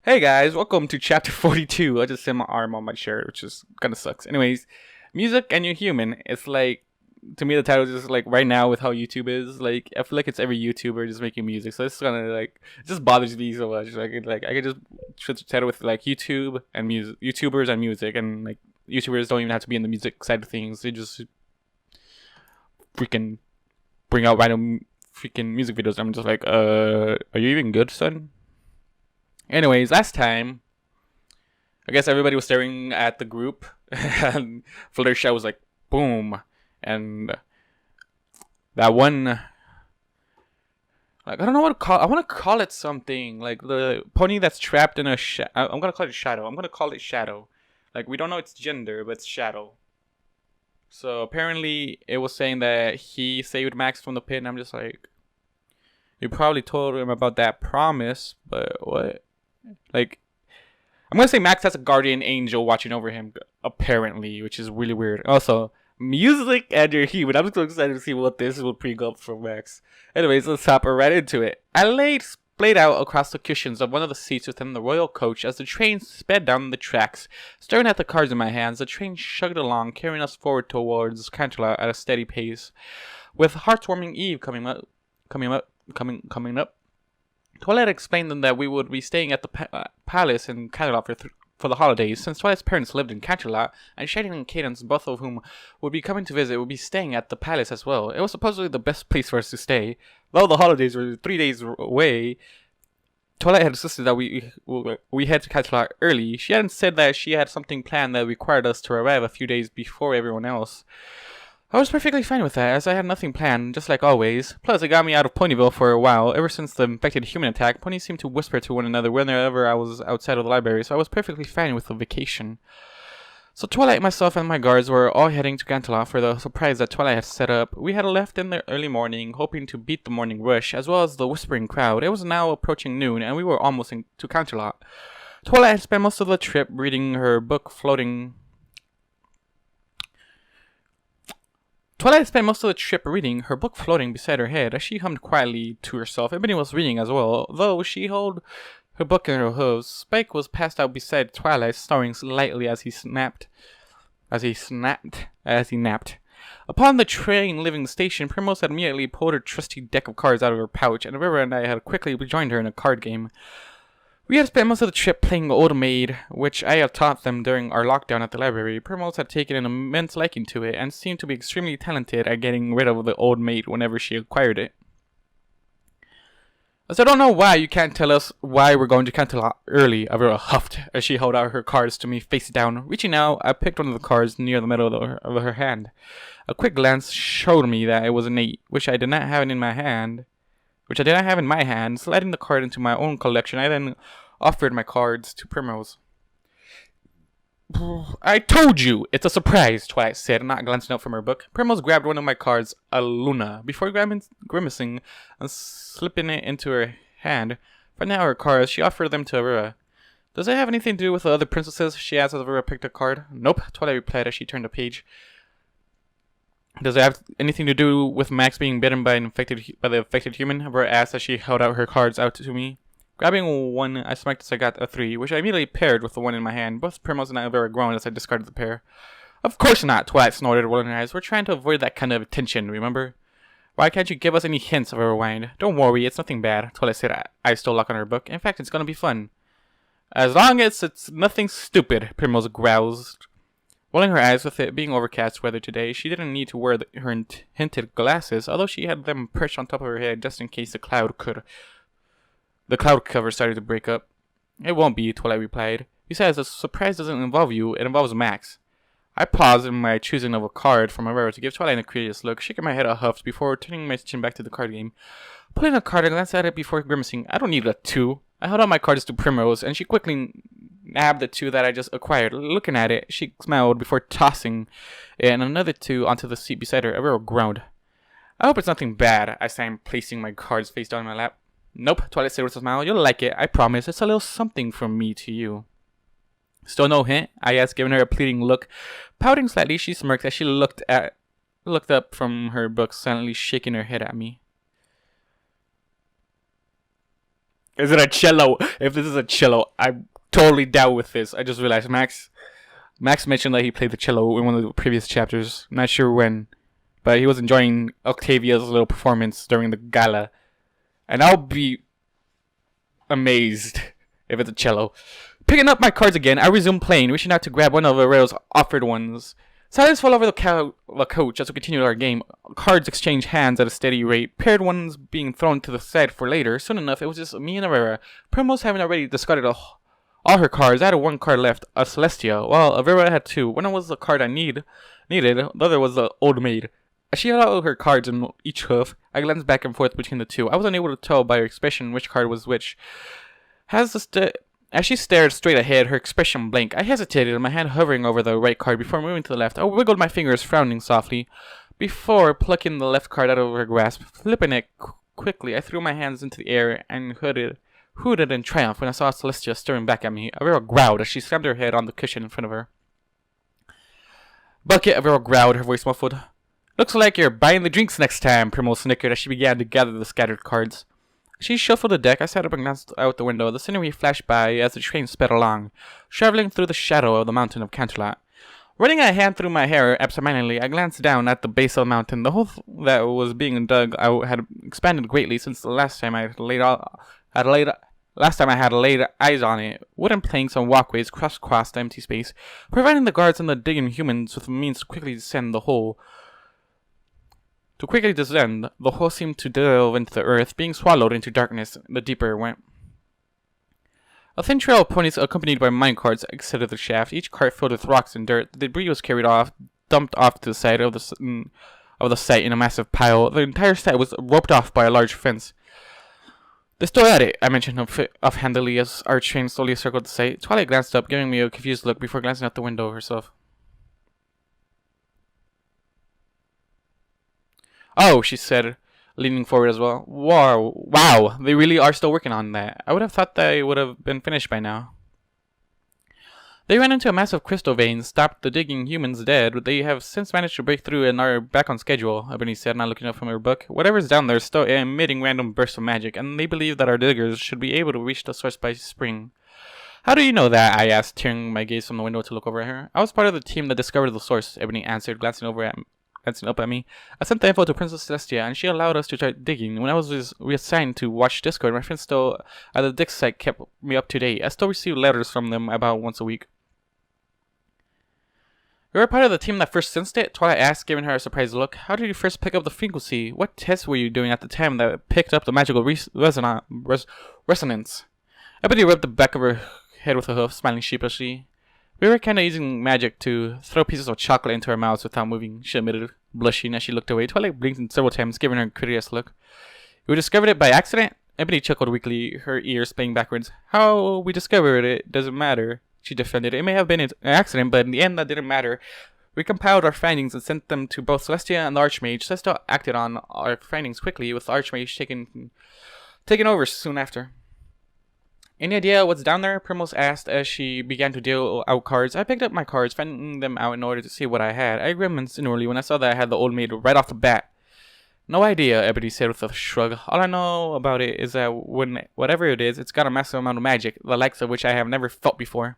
Hey guys, welcome to chapter 42. I just hit my arm on my shirt, which is kind of sucks. Anyways, music and you're human. It's like, to me, the title is just like right now with how YouTube is. Like, I feel like it's every YouTuber just making music. So it's kind of like, it just bothers me so much. Like I could just switch the title with like YouTube and music, YouTubers and music. And like, YouTubers don't even have to be in the music side of things. They just freaking bring out random freaking music videos. I'm just like, are you even good, son? Anyways, last time, I guess everybody was staring at the group, and Fluttershy was like, boom, and that one, like, I don't know what to call. I want to call it something like the pony that's trapped in a. I'm gonna call it Shadow. I'm gonna call it Shadow. Like, we don't know its gender, but it's Shadow. So apparently, it was saying that he saved Max from the pit, and I'm just like, you probably told him about that promise, but what? Like, I'm gonna say Max has a guardian angel watching over him, apparently, which is really weird. Also, music and you're human. I'm so excited to see what this will bring up for Max. Anyways, let's hop right into it. I splayed out across the cushions of one of the seats within the royal coach as the train sped down the tracks. Staring at the cards in my hands, the train chugged along, carrying us forward towards Canterlot at a steady pace. With heartwarming Eve coming up. Twilight explained them that we would be staying at the palace in Canterlot for the holidays, since Twilight's parents lived in Canterlot, and Shading and Cadence, both of whom would be coming to visit, would be staying at the palace as well. It was supposedly the best place for us to stay. Though the holidays were 3 days away, Twilight had insisted that we head to Canterlot early. She hadn't said that she had something planned that required us to arrive a few days before everyone else. I was perfectly fine with that, as I had nothing planned, just like always. Plus, it got me out of Ponyville for a while. Ever since the infected human attack, ponies seemed to whisper to one another whenever I was outside of the library, so I was perfectly fine with the vacation. So Twilight, myself, and my guards were all heading to Canterlot for the surprise that Twilight had set up. We had left in the early morning, hoping to beat the morning rush, as well as the whispering crowd. It was now approaching noon, and we were almost to Canterlot. Twilight had spent most of the trip reading her book floating beside her head as she hummed quietly to herself. Ebony was reading as well, though she held her book in her hooves. Spike was passed out beside Twilight, snoring lightly as he napped. Upon the train leaving the station, Primrose had immediately pulled her trusty deck of cards out of her pouch, and River and I had quickly joined her in a card game. We had spent most of the trip playing Old Maid, which I had taught them during our lockdown at the library. Primrose had taken an immense liking to it, and seemed to be extremely talented at getting rid of the Old Maid whenever she acquired it. As I don't know why you can't tell us why we're going to Canterlot early, Avera huffed as she held out her cards to me face down. Reaching out, I picked one of the cards near the middle of her hand. A quick glance showed me that it was an 8, which I did not have in my hand. Sliding the card into my own collection, I then offered my cards to Primrose. I told you, it's a surprise, Twilight said, not glancing up from her book. Primrose grabbed one of my cards, a Luna, before grimacing and slipping it into her hand. For now, her cards, she offered them to Aurora. Does it have anything to do with the other princesses? She asked as Aurora picked a card. Nope, Twilight replied as she turned the page. Does it have anything to do with Max being bitten by the infected human? Aurora asked as she held out her cards out to me. Grabbing one, I smacked as I got a 3, which I immediately paired with the one in my hand. Both Primrose and I were groaned as I discarded the pair. Of course not, Twilight snorted, rolling her eyes. We're trying to avoid that kind of attention, remember? Why can't you give us any hints? Aurora whined. Don't worry, it's nothing bad, Twilight said, eyes still locked on her book. In fact, it's gonna be fun. As long as it's nothing stupid, Primrose growled. Rolling her eyes with it being overcast weather today, she didn't need to wear her tinted glasses, although she had them perched on top of her head just in case the cloud cover started to break up. It won't be, Twilight replied. Besides, the surprise doesn't involve you, it involves Max. I paused in my choosing of a card from Aurora to give Twilight a curious look, shaking my head a huff before turning my chin back to the card game. Pulling a card, I glanced at it before grimacing. I don't need a 2. I held out my cards to Primrose, and she quickly nabbed the 2 that I just acquired. Looking at it, she smiled before tossing it and another 2 onto the seat beside her. Aurora groaned. I hope it's nothing bad, I sang, placing my cards face down in my lap. Nope, Twilight said with a smile. You'll like it, I promise. It's a little something from me to you. Still no hint? I asked, giving her a pleading look. Pouting slightly, she smirked as she looked up from her book, silently shaking her head at me. Is it a cello? If this is a cello, I'm totally down with this. I just realized Max mentioned that he played the cello in one of the previous chapters. Not sure when, but he was enjoying Octavia's little performance during the gala. And I'll be amazed if it's a cello. Picking up my cards again, I resume playing, reaching out to grab one of Aurora's offered ones. Silence fell over the couch as we continued our game. Cards exchanged hands at a steady rate, paired ones being thrown to the side for later. Soon enough, it was just me and Aurora. Primrose having already discarded all her cards. I had one card left, a Celestia, while Aurora had two. One was the card I needed, the other was the Old Maid. As she held out her cards in each hoof, I glanced back and forth between the two. I was unable to tell by her expression which card was which. As she stared straight ahead, her expression blank, I hesitated, my hand hovering over the right card before moving to the left. I wiggled my fingers, frowning softly, before plucking the left card out of her grasp. Flipping it quickly, I threw my hands into the air and hooted in triumph when I saw Celestia staring back at me. Aurora growled as she slammed her head on the cushion in front of her. Bucket, Aurora growled, her voice muffled. Looks like you're buying the drinks next time, Primrose snickered as she began to gather the scattered cards. She shuffled the deck. I sat up and glanced out the window. The scenery flashed by as the train sped along, traveling through the shadow of the mountain of Canterlot. Running a hand through my hair absentmindedly, I glanced down at the base of the mountain. The hole that was being dug out had expanded greatly since the last time I had laid eyes on it. Wooden planks and walkways crisscrossed the empty space, providing the guards and the digging humans with the means to quickly descend the hole. The hole seemed to delve into the earth, being swallowed into darkness the deeper it went. A thin trail of ponies accompanied by minecarts exited the shaft, each cart filled with rocks and dirt. The debris was carried off, dumped off to the side of the site in a massive pile. The entire site was roped off by a large fence. They're still at it, I mentioned offhandedly as our train slowly circled the site. Twilight glanced up, giving me a confused look before glancing out the window herself. Oh, she said, leaning forward as well. Wow, they really are still working on that. I would have thought they would have been finished by now. They ran into a massive crystal vein, stopped the digging humans dead, but they have since managed to break through and are back on schedule, Ebony said, not looking up from her book. Whatever's down there is still emitting random bursts of magic, and they believe that our diggers should be able to reach the source by spring. How do you know that? I asked, turning my gaze from the window to look over at her. I was part of the team that discovered the source, Ebony answered, glancing up at me. I sent the info to Princess Celestia, and she allowed us to try digging. When I was reassigned to watch Discord, my friends still at the dig site kept me up to date. I still receive letters from them about once a week. You were part of the team that first sensed it? Twilight asked, giving her a surprised look. How did you first pick up the frequency? What tests were you doing at the time that picked up the magical resonance? Ebony rubbed the back of her head with a hoof, smiling sheepishly. We were kinda using magic to throw pieces of chocolate into her mouths without moving, she admitted, blushing as she looked away. Twilight blinked several times, giving her a curious look. You discovered it by accident? Ebony chuckled weakly, her ears playing backwards. How we discovered it doesn't matter, she defended. It may have been an accident, but in the end that didn't matter. We compiled our findings and sent them to both Celestia and the Archmage. Celestia acted on our findings quickly, with the Archmage taking over soon after. Any idea what's down there? Primrose asked as she began to deal out cards. I picked up my cards, finding them out in order to see what I had. I grimaced inwardly when I saw that I had the Old Maid right off the bat. No idea, Ebony said with a shrug. All I know about it is that whatever it is, it's got a massive amount of magic, the likes of which I have never felt before.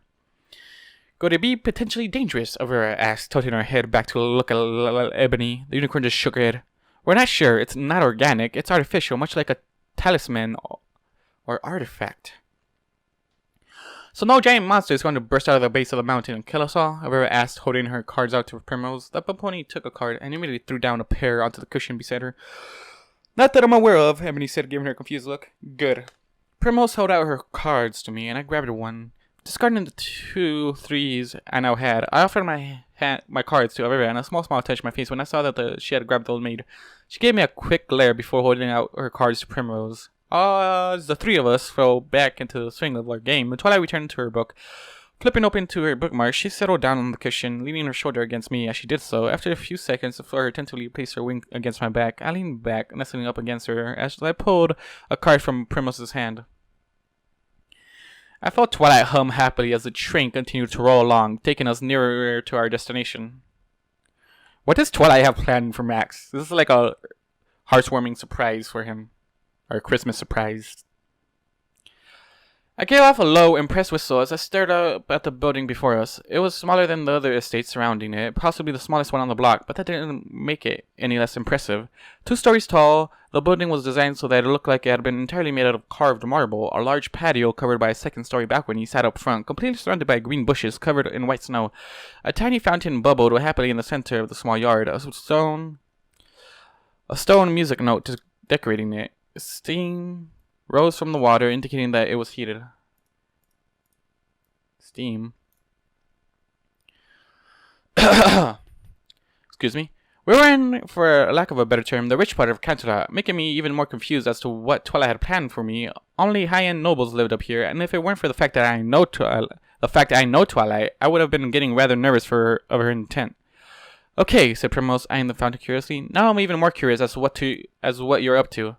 Could it be potentially dangerous? Aurora asked, tilting her head back to look at Ebony. The unicorn just shook her head. We're not sure. It's not organic. It's artificial, much like a talisman or artifact. So no giant monster is going to burst out of the base of the mountain and kill us all? Aurora asked, holding her cards out to Primrose. The pony took a card and immediately threw down a pair onto the cushion beside her. Not that I'm aware of, Ebony said, giving her a confused look. Good. Primrose held out her cards to me and I grabbed one. Discarding the 2 3s I now had, I offered my cards to Aurora and a small smile touched my face when I saw that she had grabbed the Old Maid. She gave me a quick glare before holding out her cards to Primrose. As the three of us fell back into the swing of our game, Twilight returned to her book. Flipping open to her bookmark, she settled down on the cushion, leaning her shoulder against me as she did so. After a few seconds of her attentively placed her wing against my back, I leaned back, nestling up against her as I pulled a card from Primose's hand. I felt Twilight hum happily as the train continued to roll along, taking us nearer to our destination. What does Twilight have planned for Max? This is like a heartwarming surprise for him. Or a Christmas surprise. I gave off a low, impressed whistle as I stared up at the building before us. It was smaller than the other estates surrounding it, possibly the smallest one on the block, but that didn't make it any less impressive. 2 stories tall, the building was designed so that it looked like it had been entirely made out of carved marble. A large patio covered by a second-story balcony sat up front, completely surrounded by green bushes covered in white snow. A tiny fountain bubbled happily in the center of the small yard. A stone music note decorating it. Steam rose from the water, indicating that it was heated. Steam. Excuse me. We were in, for lack of a better term, the rich part of Canterlot, making me even more confused as to what Twilight had planned for me. Only high-end nobles lived up here, and if it weren't for the fact that I know Twilight, I would have been getting rather nervous of her intent. Okay, said Primrose, eyeing the fountain curiously. Now I'm even more curious as to what you're up to.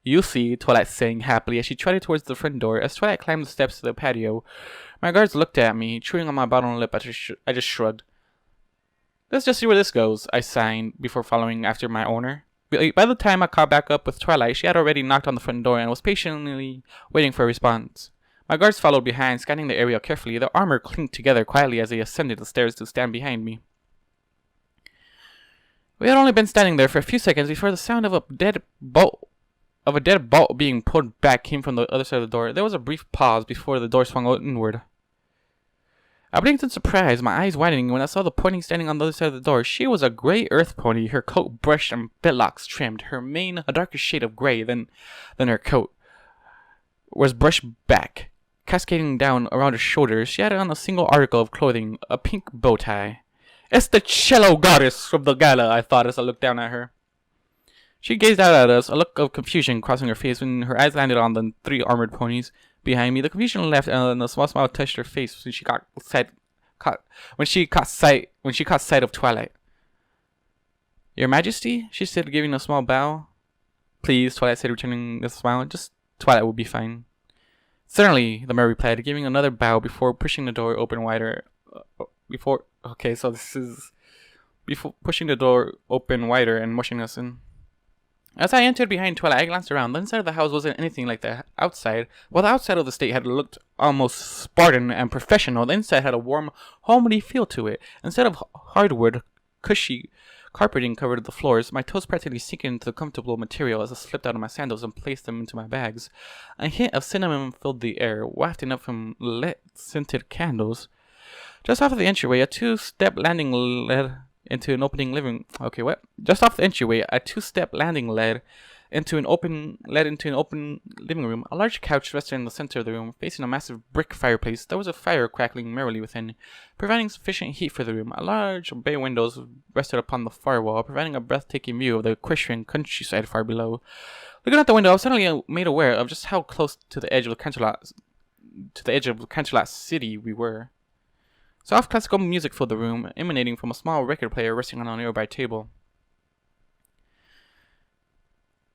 You see, Twilight sang happily as she trotted towards the front door. As Twilight climbed the steps to the patio, my guards looked at me, chewing on my bottom lip. I just shrugged. Let's just see where this goes, I signed before following after my owner. By the time I caught back up with Twilight, she had already knocked on the front door and was patiently waiting for a response. My guards followed behind, scanning the area carefully. Their armor clinked together quietly as they ascended the stairs to stand behind me. We had only been standing there for a few seconds before the sound of a dead bolt being pulled back came from the other side of the door. There was a brief pause before the door swung inward. I blinked in surprise, my eyes widening when I saw the pony standing on the other side of the door. She was a gray earth pony, her coat brushed and fetlocks trimmed. Her mane, a darker shade of gray than her coat, was brushed back, cascading down around her shoulders. She had on a single article of clothing, a pink bow tie. It's the cello goddess from the gala, I thought as I looked down at her. She gazed out at us, a look of confusion crossing her face when her eyes landed on the 3 armored ponies behind me. The confusion left, and a small smile touched her face when she caught sight of Twilight. Your Majesty, she said, giving a small bow. Please, Twilight said, returning the smile. Just Twilight will be fine. Certainly, the mare replied, giving another bow before pushing the door open wider. Before pushing the door open wider and mushing us in. As I entered behind Twilight, I glanced around. The inside of the house wasn't anything like the outside. While the outside of the estate had looked almost Spartan and professional, the inside had a warm, homely feel to it. Instead of hardwood, cushy carpeting covered the floors, my toes practically sinking into the comfortable material as I slipped out of my sandals and placed them into my bags. A hint of cinnamon filled the air, wafting up from lit, scented candles. Just off of the entryway, a 2-step landing led into an opening living. Just off the entryway, a 2-step landing led into an open living room. A large couch rested in the center of the room, facing a massive brick fireplace. There was a fire crackling merrily within, providing sufficient heat for the room. A large bay windows rested upon the far wall, providing a breathtaking view of the Equestrian countryside far below. Looking out the window, I was suddenly made aware of just how close to the edge of Canterlot city we were. Soft classical music filled the room, emanating from a small record player resting on a nearby table.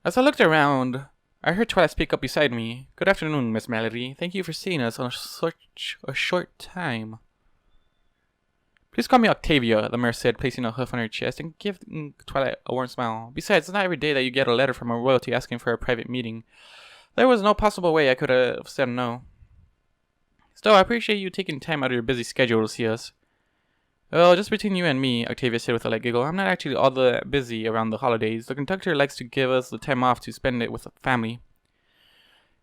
As I looked around, I heard Twilight speak up beside me. Good afternoon, Miss Mallory. Thank you for seeing us on a short time. Please call me Octavia, the mare said, placing a hoof on her chest and giving Twilight a warm smile. Besides, it's not every day that you get a letter from a royalty asking for a private meeting. There was no possible way I could have said no. Still, I appreciate you taking time out of your busy schedule to see us. Well, just between you and me, Octavia said with a light giggle, I'm not actually all that busy around the holidays. The conductor likes to give us the time off to spend it with the family.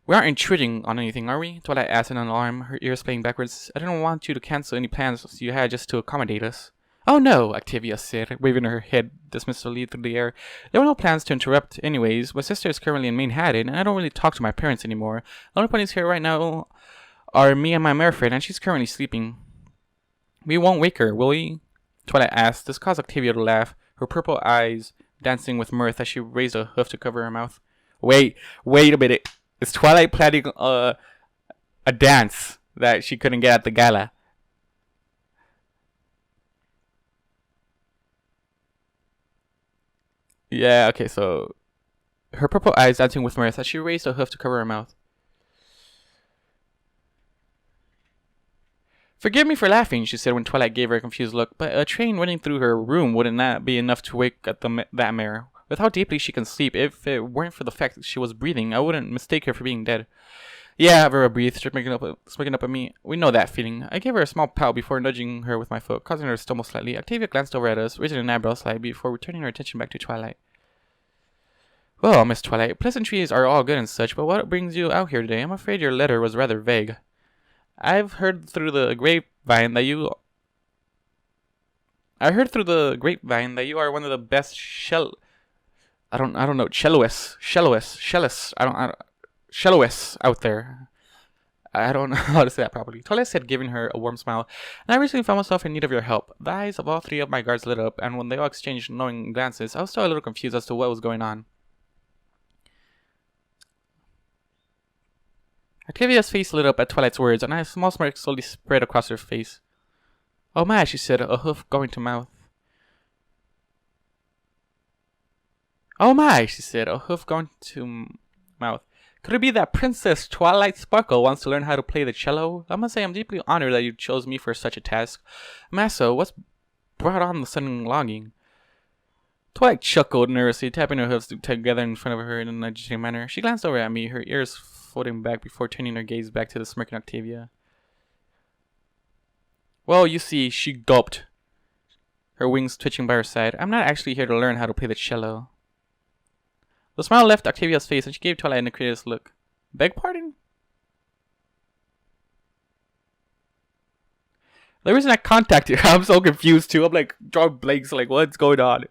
We aren't intruding on anything, are we? Twilight asked in alarm, her ears playing backwards. I didn't want you to cancel any plans you had just to accommodate us. Oh no, Octavia said, waving her head dismissively through the air. There were no plans to interrupt anyways. My sister is currently in Manhattan, and I don't really talk to my parents anymore. The only ponies here right now are me and my mare friend, and she's currently sleeping. We won't wake her, will we? Twilight asked. This caused Octavia to laugh, her purple eyes dancing with mirth as she raised a hoof to cover her mouth. Wait a minute. Is Twilight planning a dance that she couldn't get at the gala? Yeah, okay, so her purple eyes dancing with mirth as she raised a hoof to cover her mouth. Forgive me for laughing, she said when Twilight gave her a confused look, but a train running through her room wouldn't that be enough to wake up that mare. With how deeply she can sleep, if it weren't for the fact that she was breathing, I wouldn't mistake her for being dead. Yeah, Vera breathed, smirking up at me. We know that feeling. I gave her a small pout before nudging her with my foot, causing her to stumble slightly. Octavia glanced over at us, raising an eyebrow slightly before returning her attention back to Twilight. Well, Miss Twilight, pleasantries are all good and such, but what brings you out here today? I'm afraid your letter was rather vague. I've heard through the grapevine that you are one of the best celloists out there. I don't know how to say that properly. Twilight said, giving her a warm smile. And I recently found myself in need of your help. The eyes of all three of my guards lit up, and when they all exchanged knowing glances, I was still a little confused as to what was going on. Octavia's face lit up at Twilight's words, and a small smirk slowly spread across her face. Oh my, she said, a hoof going to mouth. Oh my, she said, a hoof going to mouth. Could it be that Princess Twilight Sparkle wants to learn how to play the cello? I must say I'm deeply honored that you chose me for such a task. Massa, what's brought on the sudden longing? Twilight chuckled nervously, tapping her hoofs together in front of her in an agitated manner. She glanced over at me, her ears folding back before turning her gaze back to the smirking Octavia. Well, you see, she gulped, her wings twitching by her side. I'm not actually here to learn how to play the cello. The smile left Octavia's face, and she gave Twilight an incredulous look. Beg pardon? The reason I contacted her, I'm so confused too. I'm like, drawing blanks, like, what's going on?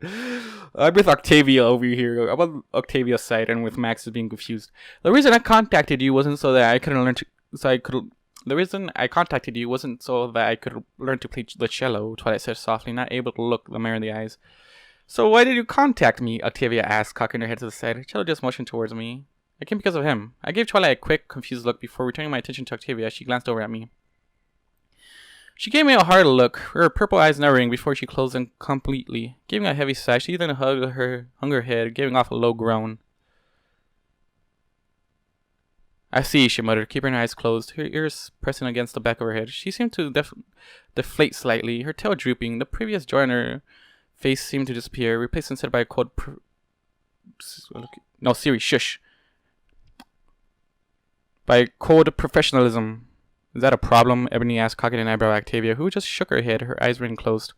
I'm with Octavia over here. I'm on Octavia's side, and with Max is being confused. The reason I contacted you wasn't so that I couldn't learn to. The reason I contacted you wasn't so that I could learn to play the cello, Twilight said softly, not able to look the mayor in the eyes. So why did you contact me? Octavia asked, cocking her head to the side. Cello just motioned towards me. I came because of him. I gave Twilight a quick, confused look before returning my attention to Octavia as she glanced over at me. She gave me a hard look, her purple eyes narrowing before she closed them completely. Giving a heavy sigh, she then hung her head, giving off a low groan. I see, she muttered, keeping her eyes closed, her ears pressing against the back of her head. She seemed to deflate slightly, her tail drooping. The previous joy in her face seemed to disappear, replaced instead by a cold no, Siri, shush. By cold professionalism. Is that a problem? Ebony asked, cocking an eyebrow at Octavia, who just shook her head, her eyes remained closed.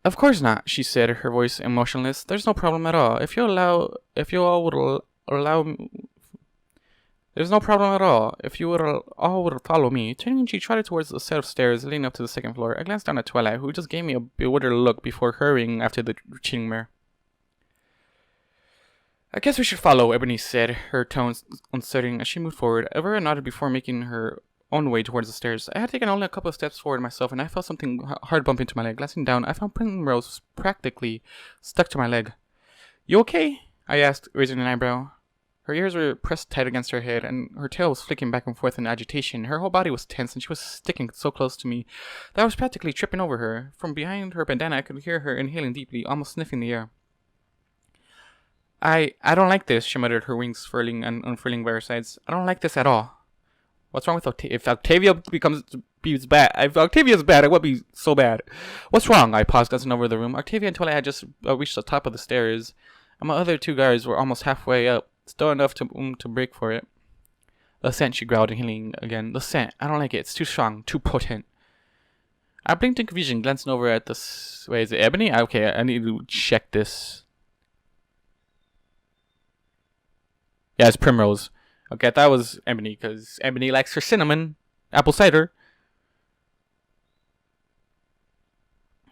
Of course not, she said, her voice emotionless. There's no problem at all. There's no problem at all. If you all would follow me. Turning, she trotted towards the set of stairs leading up to the second floor. I glanced down at Twilight, who just gave me a bewildered look before hurrying after the retreating mare. I guess we should follow, Ebony said, her tones uncertain as she moved forward. Vera nodded before making her own way towards the stairs. I had taken only a couple of steps forward myself, and I felt something hard bump into my leg. Glancing down, I found Primrose practically stuck to my leg. You okay? I asked, raising an eyebrow. Her ears were pressed tight against her head, and her tail was flicking back and forth in agitation. Her whole body was tense, and she was sticking so close to me that I was practically tripping over her. From behind her bandana, I could hear her inhaling deeply, almost sniffing the air. I don't like this, she muttered, her wings furling and unfurling by her sides. I don't like this at all. What's wrong with Octavia? If Octavia becomes bad, if Octavia's bad, it would be so bad. What's wrong? I paused, glancing over the room. Octavia and Twilight had just reached the top of the stairs, and my other two guards were almost halfway up, still enough to break for it. The scent, she growled, inhaling again. The scent. I don't like it. It's too strong, too potent. I blinked in confusion, glancing over at this. Wait, is it Ebony? Okay, I need to check this. Yeah, it's Primrose. Okay, I thought it was Ebony, because Ebony likes her cinnamon apple cider.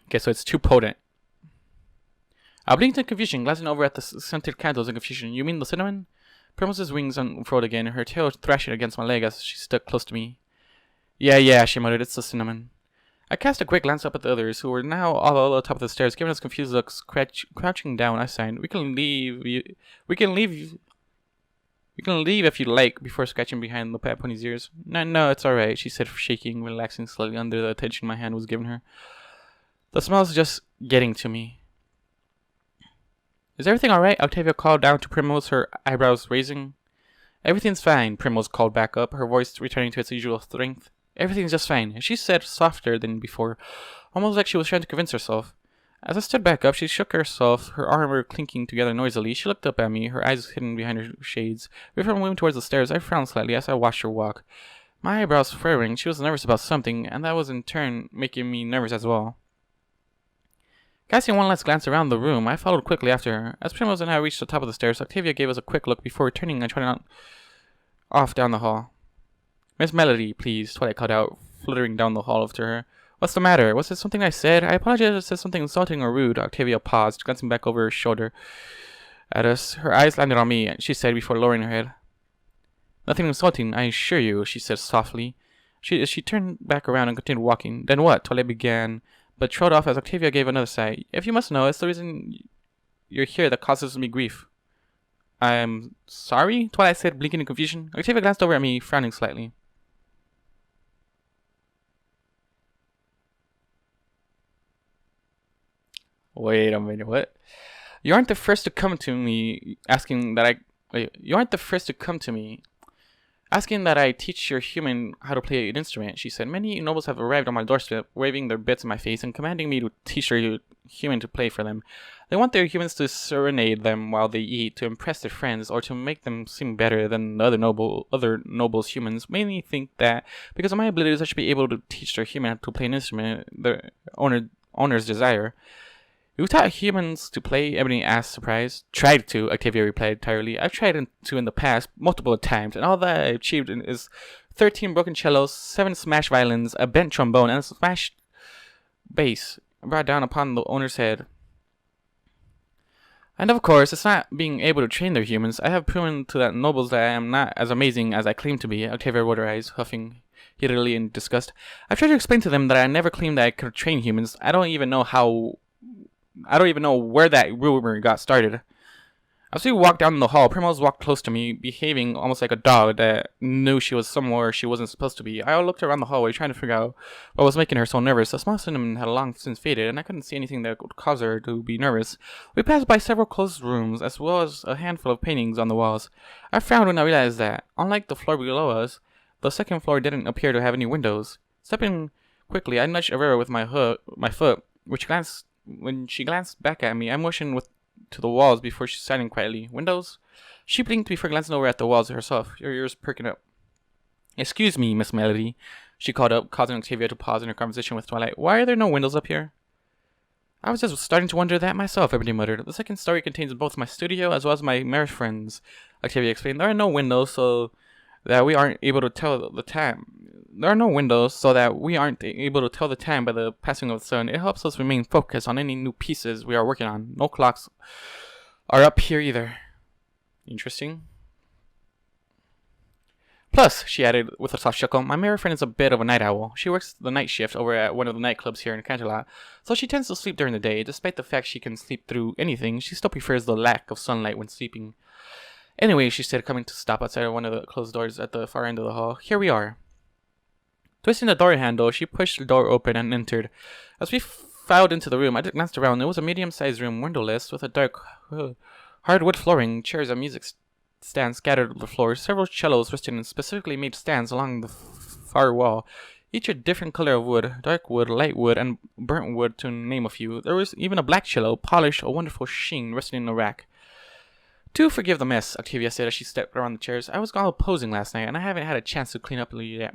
Okay, so it's too potent. I blinked in confusion, glancing over at the scented candles in confusion. You mean the cinnamon? Primrose's wings unfurled again, her tail thrashing against my leg as she stuck close to me. Yeah, she muttered, it's the cinnamon. I cast a quick glance up at the others, who were now all at the top of the stairs, giving us confused looks, crouching down. I signed, We can leave if you like, before scratching behind the pony's ears. No, it's alright, she said, shaking, relaxing slightly under the attention my hand was giving her. The smell's just getting to me. Is everything alright? Octavia called down to Primrose, her eyebrows raising. Everything's fine, Primrose called back up, her voice returning to its usual strength. Everything's just fine, she said, softer than before, almost like she was trying to convince herself. As I stood back up, she shook herself, her armor clinking together noisily. She looked up at me, her eyes hidden behind her shades. Before moving towards the stairs, I frowned slightly as I watched her walk. My eyebrows furrowing, she was nervous about something, and that was in turn making me nervous as well. Casting one last glance around the room, I followed quickly after her. As Primrose and I reached the top of the stairs, Octavia gave us a quick look before returning and trotting off down the hall. "Miss Melody, please," Twilight called out, fluttering down the hall after her. "What's the matter? Was it something I said? I apologize if I said something insulting or rude." Octavia paused, glancing back over her shoulder at us. Her eyes landed on me, she said before lowering her head. "Nothing insulting, I assure you," she said softly. She turned back around and continued walking. "Then what?" Twilight began, but trailed off as Octavia gave another sigh. "If you must know, it's the reason you're here that causes me grief." "I'm sorry?" Twilight said, blinking in confusion. Octavia glanced over at me, frowning slightly. Wait a minute, what? You aren't the first to come to me asking that I teach your human how to play an instrument, she said. "Many nobles have arrived on my doorstep, waving their bits in my face and commanding me to teach their human to play for them. They want their humans to serenade them while they eat, to impress their friends, or to make them seem better than the other nobles' humans. Mainly think that because of my abilities I should be able to teach their human to play an instrument their owner's desire." "You taught humans to play?" Ebony asked, surprised. "Tried to," Octavia replied entirely. "I've tried to in the past, multiple times, and all that I achieved is 13 broken cellos, 7 smashed violins, a bent trombone, and a smashed bass brought down upon the owner's head. And of course, it's not being able to train their humans. I have proven to the nobles that I am not as amazing as I claim to be." Octavia rolled her eyes, huffing heatedly in disgust. "I've tried to explain to them that I never claimed that I could train humans. I don't even know where that rumor got started." As we walked down the hall, Primrose walked close to me, behaving almost like a dog that knew she was somewhere she wasn't supposed to be. I looked around the hallway, trying to figure out what was making her so nervous. The small cinnamon had long since faded, and I couldn't see anything that would cause her to be nervous. We passed by several closed rooms, as well as a handful of paintings on the walls. I frowned when I realized that, unlike the floor below us, the second floor didn't appear to have any windows. Stepping quickly, I nudged Aurora with my foot, when she glanced back at me. I motioned to the walls before she sighed quietly. "Windows?" She blinked before glancing over at the walls herself, her ears perking up. "Excuse me, Miss Melody," she called up, causing Octavia to pause in her conversation with Twilight. "Why are there no windows up here?" "I was just starting to wonder that myself," Ebony muttered. "The second story contains both my studio as well as my married friends," Octavia explained. "There are no windows so that we aren't able to tell the time. There are no windows so that we aren't able to tell the time by the passing of the sun. It helps us remain focused on any new pieces we are working on. No clocks are up here either." "Interesting." "Plus," she added with a soft chuckle, "my married friend is a bit of a night owl. She works the night shift over at one of the nightclubs here in Canterlot, so she tends to sleep during the day. Despite the fact she can sleep through anything, she still prefers the lack of sunlight when sleeping. Anyway," she said, coming to stop outside one of the closed doors at the far end of the hall, "here we are." Twisting the door handle, she pushed the door open and entered. As we filed into the room, I glanced around. It was a medium-sized room, windowless, with a dark hardwood flooring, chairs and music stands scattered on the floor, several cellos resting in specifically made stands along the far wall, each a different color of wood, dark wood, light wood, and burnt wood, to name a few. There was even a black cello, polished, a wonderful sheen, resting in a rack. "Do forgive the mess," Octavia said as she stepped around the chairs. "I was all posing last night, and I haven't had a chance to clean up yet."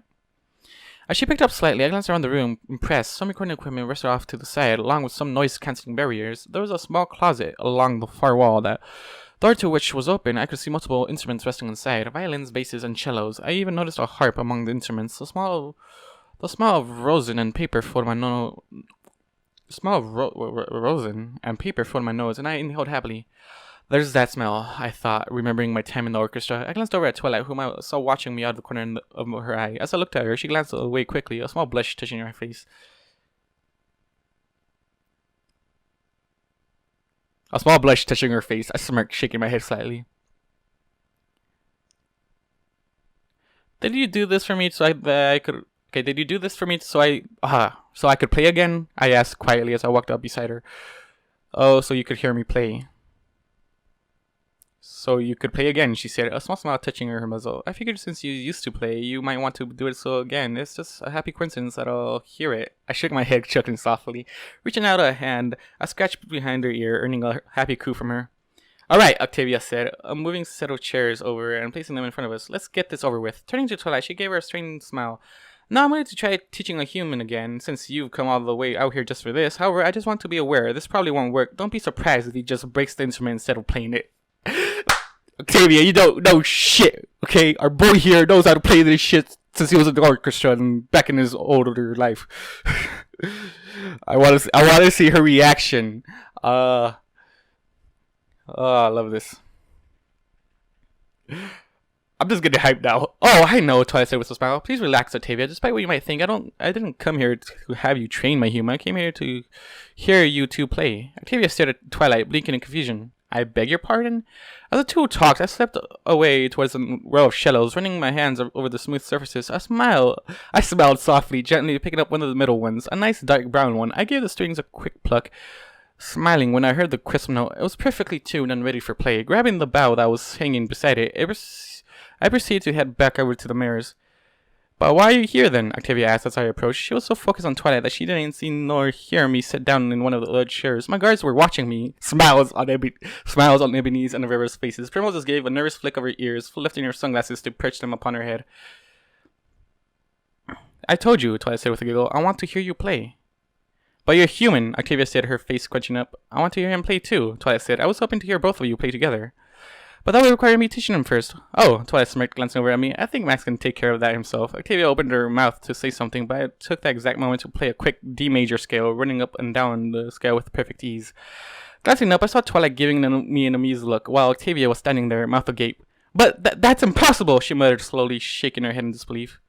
As she picked up slightly, I glanced around the room, impressed. Some recording equipment rested off to the side, along with some noise-canceling barriers. There was a small closet along the far wall, that door to which was open. I could see multiple instruments resting inside, violins, basses, and cellos. I even noticed a harp among the instruments. The smell of rosin and paper filled my nose. Rosin and paper filled my nose, and I inhaled happily. "There's that smell," I thought, remembering my time in the orchestra. I glanced over at Twilight, whom I saw watching me out of the corner of her eye. As I looked at her, she glanced away quickly, a small blush touching her face. I smirked, shaking my head slightly. Did you do this for me so I could play again?" I asked quietly as I walked up beside her. "Oh, so you could hear me play." So you could play again, she said, a small smile touching her muzzle. I figured since you used to play, you might want to do it so again. It's just a happy coincidence that I'll hear it. I shook my head, chuckling softly. Reaching out a hand, I scratched behind her ear, earning a happy coo from her. Alright, Octavia said, moving a set of chairs over and placing them in front of us. Let's get this over with. Turning to Twilight, she gave her a strained smile. Now I'm going to try teaching a human again, since you've come all the way out here just for this. However, I just want to be aware, this probably won't work. Don't be surprised if he just breaks the instrument instead of playing it. Octavia, you don't know shit, okay? Our boy here knows how to play this shit since he was in the orchestra and back in his older life. I want to see her reaction. Oh, I love this. I'm just getting hyped now. Oh, I know, Twilight said with a smile. Please relax, Octavia. Despite what you might think, I didn't come here to have you train my human. I came here to hear you two play. Octavia stared at Twilight, blinking in confusion. I beg your pardon? As the two talked, I stepped away towards a row of shellos, running my hands over the smooth surfaces. I smiled softly, gently picking up one of the middle ones, a nice dark brown one. I gave the strings a quick pluck, smiling when I heard the crisp note. It was perfectly tuned and ready for play. Grabbing the bow that was hanging beside it, I proceeded to head back over to the mirrors. But why are you here then? Octavia asked as I approached. She was so focused on Twilight that she didn't see nor hear me sit down in one of the large chairs. My guards were watching me. Smiles on Ebony's and Rivera's faces. Primrose gave a nervous flick of her ears, lifting her sunglasses to perch them upon her head. I told you, Twilight said with a giggle, I want to hear you play. But you're human, Octavia said, her face scrunching up. I want to hear him play too, Twilight said. I was hoping to hear both of you play together. But that would require me teaching him first. Oh, Twilight smirked, glancing over at me. I think Max can take care of that himself. Octavia opened her mouth to say something, but I took that exact moment to play a quick D major scale, running up and down the scale with perfect ease. Glancing up, I saw Twilight giving me an amused look, while Octavia was standing there, mouth agape. But that's impossible, she muttered slowly, shaking her head in disbelief.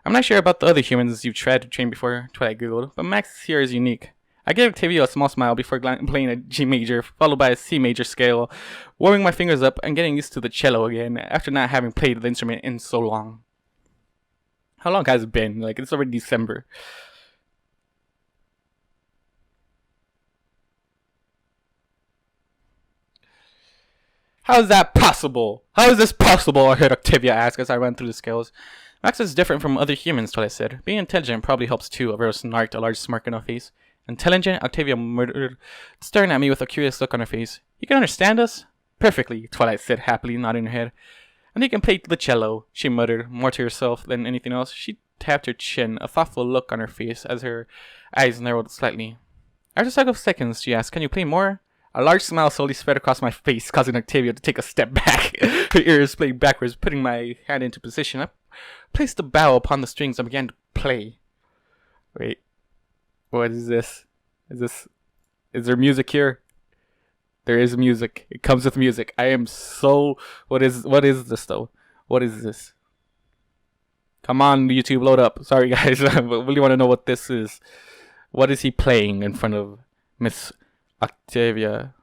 I'm not sure about the other humans you've tried to train before, Twilight giggled, but Max here is unique. I gave Octavia a small smile before playing a G major, followed by a C major scale, warming my fingers up and getting used to the cello again, after not having played the instrument in so long. How long has it been? Like, it's already December. How is that possible? How is this possible? I heard Octavia ask as I ran through the scales. Max is different from other humans, Twilight said. Being intelligent probably helps too, Avero snarked, a large smirk on her face. Intelligent? Octavia murmured, staring at me with a curious look on her face. You can understand us? Perfectly, Twilight said happily, nodding her head. And you can play the cello, she muttered, more to herself than anything else. She tapped her chin, a thoughtful look on her face as her eyes narrowed slightly. After several seconds, she asked, can you play more? A large smile slowly spread across my face, causing Octavia to take a step back. Her ears played backwards, putting my hand into position. I placed the bow upon the strings and began to play. Wait. What is this? Is there music here? There is music. It comes with music. I am so... What is this though? What is this? Come on, YouTube, load up. Sorry guys, I really want to know what this is. What is he playing in front of Miss Octavia?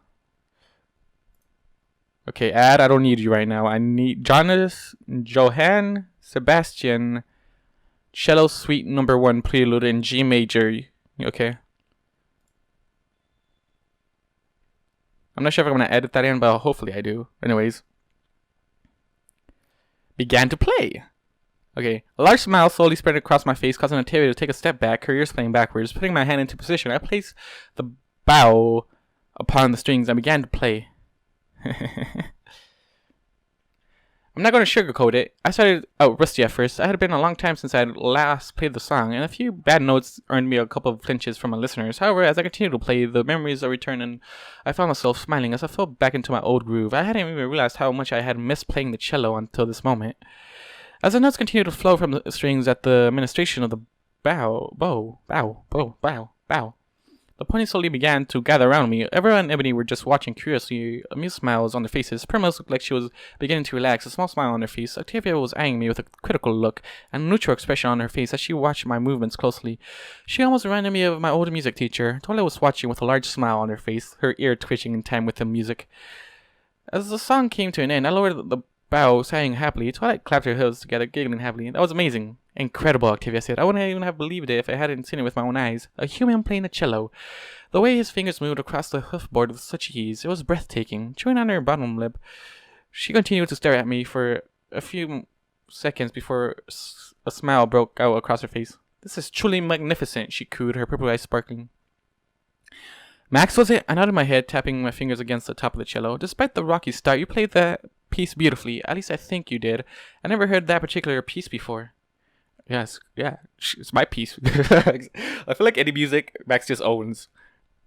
Okay, ad, I don't need you right now. I need Johann Sebastian Cello Suite No. 1 Prelude in G major. Okay. I'm not sure if I'm going to edit that in, but hopefully I do. Anyways. Began to play. Okay. A large smile slowly spread across my face, causing Octavia to take a step back, her ears playing backwards. Putting my hand into position, I placed the bow upon the strings and began to play. I'm not going to sugarcoat it. I started out rusty at first. It had been a long time since I had last played the song, and a few bad notes earned me a couple of flinches from my listeners. However, as I continued to play, the memories returned, and I found myself smiling as I fell back into my old groove. I hadn't even realized how much I had missed playing the cello until this moment. As the notes continued to flow from the strings at the ministration of the bow, the ponies slowly began to gather around me. Everyone and Ebony were just watching curiously, amused smiles on their faces. Primrose looked like she was beginning to relax, a small smile on her face. Octavia was eyeing me with a critical look and a neutral expression on her face as she watched my movements closely. She almost reminded me of my old music teacher. Twilight was watching with a large smile on her face, her ear twitching in time with the music. As the song came to an end, I lowered the bow, sighing happily. Twilight clapped her heels together, giggling happily. That was amazing. Incredible, Octavia said. I wouldn't even have believed it if I hadn't seen it with my own eyes. A human playing a cello. The way his fingers moved across the hoofboard with such ease, it was breathtaking. Chewing on her bottom lip, she continued to stare at me for a few seconds before a smile broke out across her face. This is truly magnificent, she cooed, her purple eyes sparkling. Max, was it? I nodded my head, tapping my fingers against the top of the cello. Despite the rocky start, you played that piece beautifully. At least I think you did. I never heard that particular piece before. Yes, yeah, it's my piece. I feel like any music, Max just owns.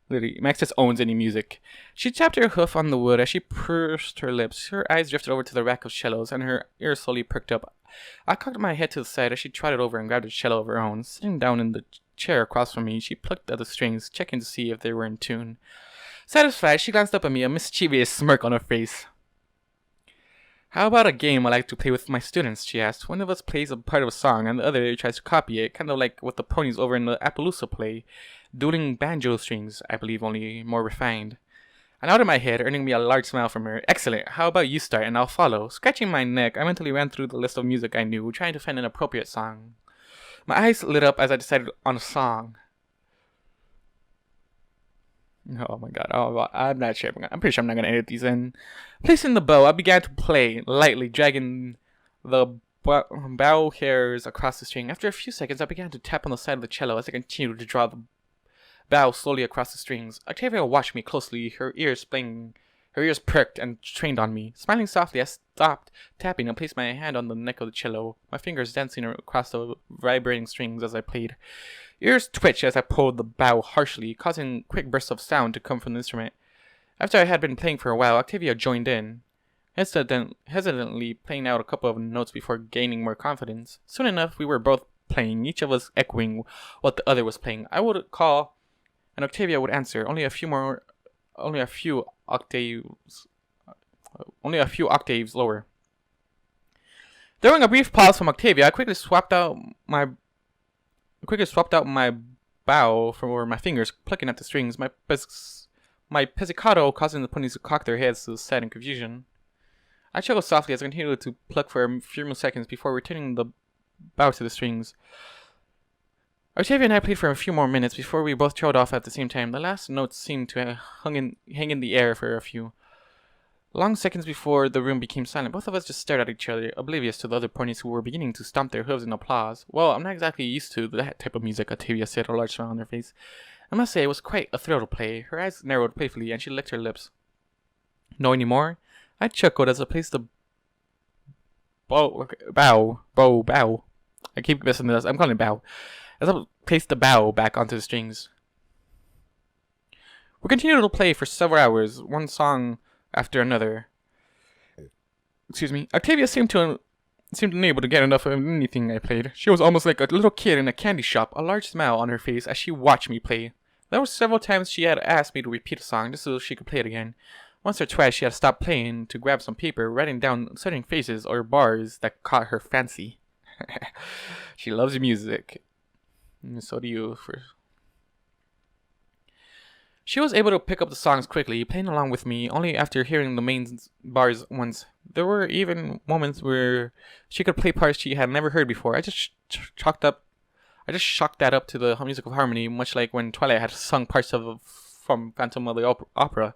Literally, Max just owns any music. She tapped her hoof on the wood as she pursed her lips. Her eyes drifted over to the rack of cellos, and her ears slowly perked up. I cocked my head to the side as she trotted over and grabbed a cello of her own. Sitting down in the chair across from me, she plucked at the strings, checking to see if they were in tune. Satisfied, she glanced up at me, a mischievous smirk on her face. How about a game I like to play with my students, she asked. One of us plays a part of a song, and the other tries to copy it, kind of like what the ponies over in the Appaloosa play. Dueling banjo strings, I believe, only more refined. I nodded my head, earning me a large smile from her. Excellent. How about you start and I'll follow? Scratching my neck, I mentally ran through the list of music I knew, trying to find an appropriate song. My eyes lit up as I decided on a song. Oh my god. Oh, I'm not sure. I'm pretty sure I'm not going to edit these in. Placing the bow, I began to play, lightly dragging the bow hairs across the string. After a few seconds, I began to tap on the side of the cello as I continued to draw the bow slowly across the strings. Octavia watched me closely, her ears perked and trained on me. Smiling softly, I stopped tapping and placed my hand on the neck of the cello, my fingers dancing across the vibrating strings as I played. Ears twitched as I pulled the bow harshly, causing quick bursts of sound to come from the instrument. After I had been playing for a while, Octavia joined in, hesitantly playing out a couple of notes before gaining more confidence. Soon enough, we were both playing, each of us echoing what the other was playing. I would call, and Octavia would answer, only a few octaves lower. During a brief pause from Octavia, I quickly swapped out my bow for my fingers, plucking at the strings, my pizzicato causing the ponies to cock their heads to the side in confusion. I chuckled softly as I continued to pluck for a few more seconds before returning the bow to the strings. Octavia and I played for a few more minutes before we both trailed off at the same time. The last notes seemed to hang in the air for a few long seconds before the room became silent. Both of us just stared at each other, oblivious to the other ponies who were beginning to stomp their hooves in applause. Well, I'm not exactly used to that type of music, Octavia said, a large smile on her face. I must say, it was quite a thrill to play. Her eyes narrowed playfully, and she licked her lips. Know any more? I chuckled as I placed the bow. I keep messing this. I'm calling it bow. As I placed the bow back onto the strings. We continued to play for several hours, one song after another. Octavia seemed unable to get enough of anything I played. She was almost like a little kid in a candy shop, a large smile on her face as she watched me play. There were several times she had asked me to repeat a song just so she could play it again. Once or twice she had stopped playing to grab some paper, writing down certain phrases or bars that caught her fancy. She loves music. So do you. She was able to pick up the songs quickly, playing along with me only after hearing the main bars once. There were even moments where she could play parts she had never heard before. I just chalked that up to the music of harmony, much like when Twilight had sung parts from Phantom of the Opera.